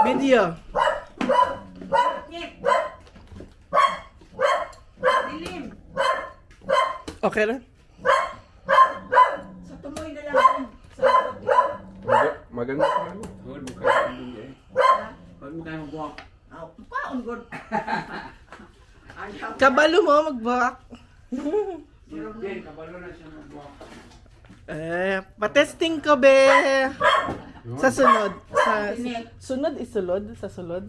Video. Dilim. Okay na? Sa tumoy na lang. Sa likod. Maganda pa ano. Huwag mo kayo magbuwak eh. Huwag mo kayo magbuwak. Paon good. Kabalo mo magbak. Jen, kabalo na siya magbuwak. Patesting ko be. Sa sunod. Sunod isulod. Sa sulod.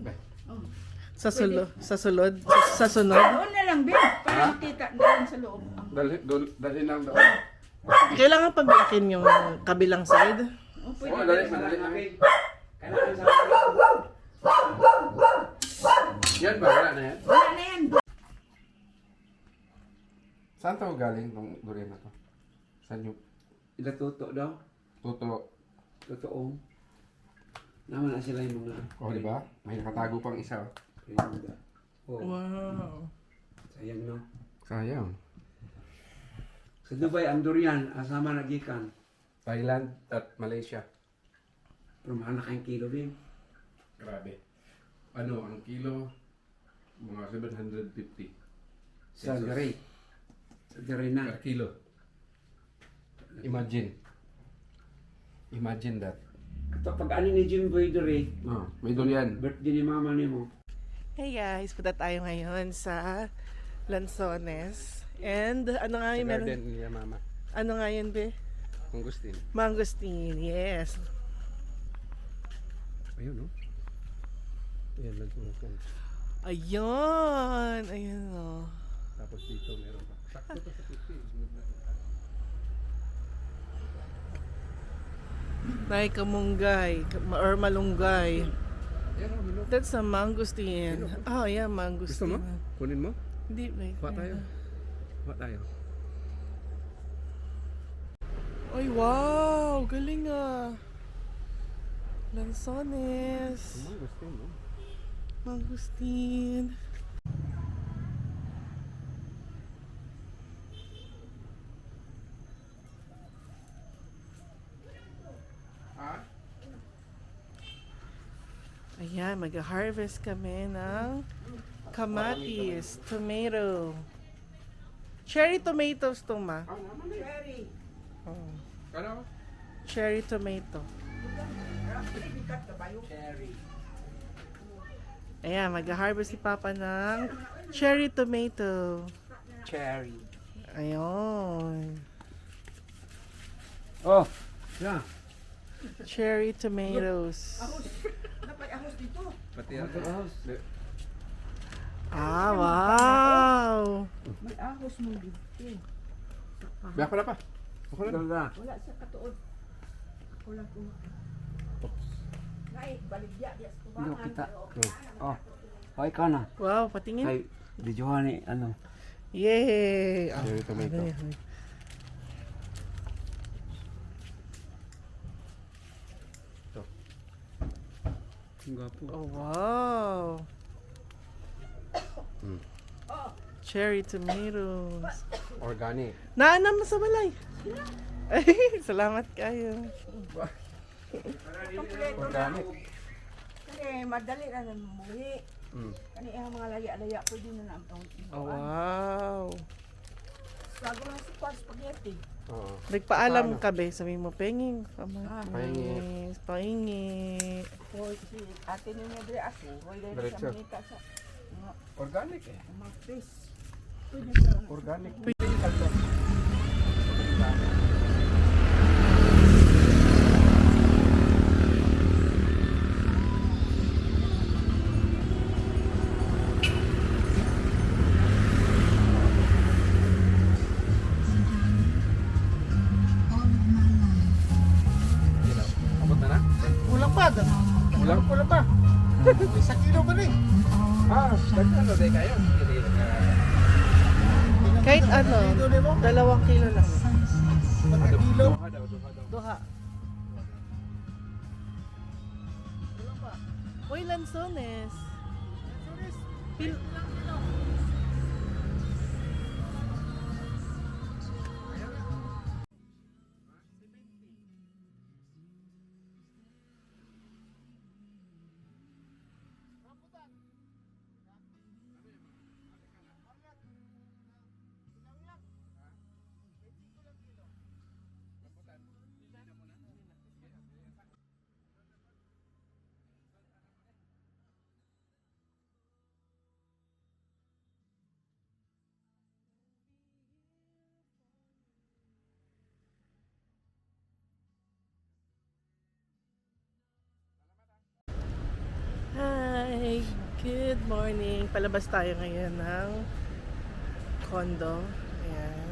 Sa sulod. Sa sunod. Doon na lang, Bin. Para makita doon sa loob. Dali lang daw. Kailangan pabikin yung kabilang side. Oo, dali, madali lang. Kailangan sa Yan ba? Wala na yan? Wala na yan. Saan to galing tong durian na to? Saan yung Ilatuto daw. tuto? Totoo. Naman na sila yung mga... Oh, di ba? May nakatago pang isa. Oh, Wow. sayang no. Sayang. Sa Dubai, ang durian, asama na gikan. Thailand at Malaysia. Pero mahal na kayong kilo din. Grabe. Ano, ang kilo? Mga 750 Sa pesos Garay. Sa Garay na. per kilo. Imagine. Imagine that. Kapag ano ni Jim Boy Dore, Oh, may durian. birthday ni mama ni mo. Hey guys, punta tayo ngayon sa Lanzones. And ano nga Sa yung meron? garden niya mama. Ano nga yun be? Mangustin. Mangosteen, yes. Ayun, no? Ayan lang tumakan. Ayun, ayun o. Tapos dito meron pa. Sakto to sa pipi. Nay kamunggay or malunggay. Ayan, oh, minok. That's a mangosteen. Oh yeah, Gusto mangosteen. mo? Kunin mo? Hindi, wait. Kuha tayo. Kuha tayo. Ay, wow! Galing ah. Lanzones. Mangustin, no? Mangosteen. Ha? Ayan, mag-harvest kami ng kamatis, tomato. Cherry tomatoes to ma. Cherry. Oh. Ano? Cherry tomato. Bikat ka ba yung Cherry. Ayan, mag-harvest si Papa ng cherry tomato. Cherry. Ayun. Oh, yeah. Cherry tomatoes. ahos? Napay ahos dito. Pati Ano to, house? Ah, wow! May ahos mo dito. Biyak pa na pa. Ako na. Ganda. Wala sa katuod. Ako lang po. Nay, baligya. Yes, Hindi tubangan. kita. Oh. Oh, okay ka na. Wow, patingin. Kay videohan ni ano. Yay! Ah, Cherry tomato. ano yan? Ang gwapo. Oh, wow! Hmm. Cherry tomatoes. Organic. Naanam mo sa balay. Ay, salamat kayo. Kompleto na. Organic. Kasi madali na namuhi. Hmm. Kani ang mga laya-laya pwede na naman. Oh, wow! Bago lang si Kwan Spaghetti. Oo. Nagpaalam Paano? ka be, sabi mo, penging. pahingi. Pahingi. O si ate ninyo dre ako. Hoy dahil Diretso. sa manita sa mga Organic eh. mga fish. Pwede na. Organic. Abot na na? Kulang pa. Kulang? Kulang pa. Isang kilo ba rin? Ah, dagdag na din kayo. Hindi na. Kahit ano, 2 kilo lang. Duha daw. Duha. Kulang pa. Uy, Lanzones. Pil- Good morning. Palabas tayo ngayon ng condo. Ayan.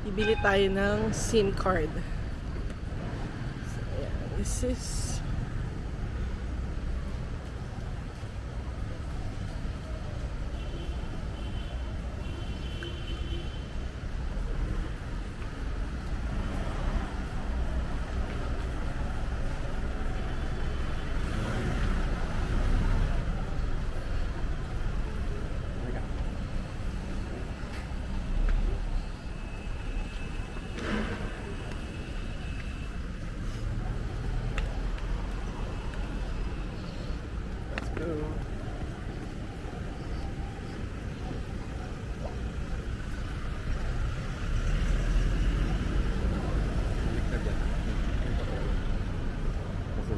Bibili tayo ng SIM card. So, ayan. This is Kasi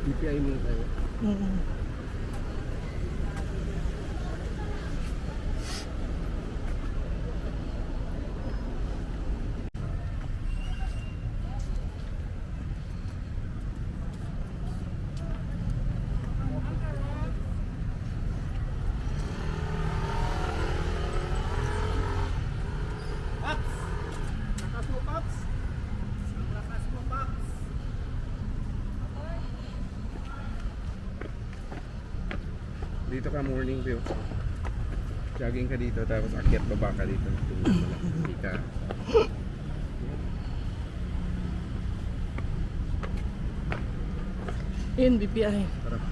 BPI muna tayo. Dito ka morning view. Jogging ka dito tapos akyat baba ka dito. Hindi ka. yun, BPI. Tara.